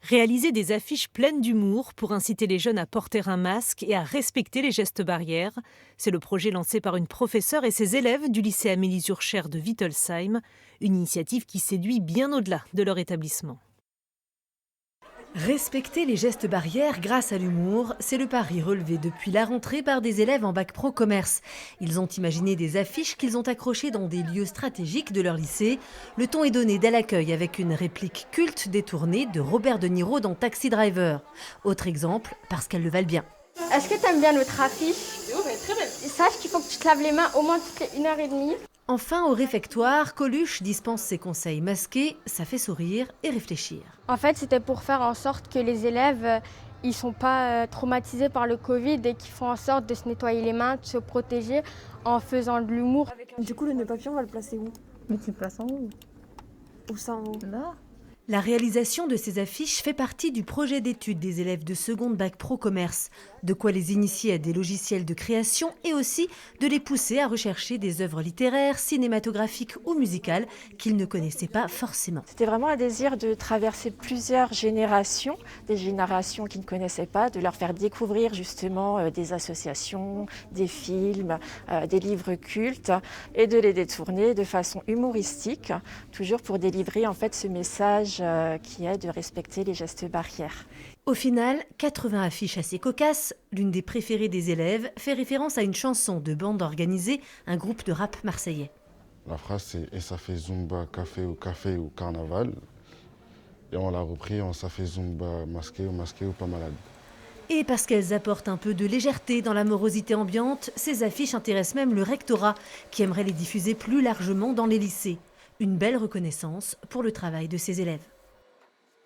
Réaliser des affiches pleines d'humour pour inciter les jeunes à porter un masque et à respecter les gestes barrières. C'est le projet lancé par une professeure et ses élèves du lycée Amélie Zurcher de Wittelsheim. Une initiative qui séduit bien au-delà de leur établissement. Respecter les gestes barrières grâce à l'humour, c'est le pari relevé depuis la rentrée par des élèves en bac pro commerce. Ils ont imaginé des affiches qu'ils ont accrochées dans des lieux stratégiques de leur lycée. Le ton est donné dès l'accueil avec une réplique culte détournée de Robert De Niro dans Taxi Driver. Autre exemple, parce qu'elles le valent bien. Est-ce que tu aimes bien notre affiche? Oui, elle est très belle. Sache qu'il faut que tu te laves les mains au moins toutes les 1h30. Enfin, au réfectoire, Coluche dispense ses conseils masqués, ça fait sourire et réfléchir. En fait, c'était pour faire en sorte que les élèves ils sont pas traumatisés par le Covid et qu'ils font en sorte de se nettoyer les mains, de se protéger en faisant de l'humour. Du coup, le nœud papillon, on va le placer où? Mais tu le places en haut. Où ça en haut? Là. La réalisation de ces affiches fait partie du projet d'étude des élèves de seconde bac pro commerce. De quoi les initier à des logiciels de création et aussi de les pousser à rechercher des œuvres littéraires, cinématographiques ou musicales qu'ils ne connaissaient pas forcément. C'était vraiment un désir de traverser plusieurs générations, des générations qui ne connaissaient pas, de leur faire découvrir justement des associations, des films, des livres cultes et de les détourner de façon humoristique, toujours pour délivrer en fait ce message qui est de respecter les gestes barrières. Au final, 80 affiches assez cocasses, l'une des préférées des élèves fait référence à une chanson de bande organisée, un groupe de rap marseillais. La phrase c'est « Et ça fait Zumba, café ou carnaval ». Et on l'a repris en « Ça fait Zumba, masqué ou pas malade ». Et parce qu'elles apportent un peu de légèreté dans la morosité ambiante, ces affiches intéressent même le rectorat, qui aimerait les diffuser plus largement dans les lycées. Une belle reconnaissance pour le travail de ces élèves.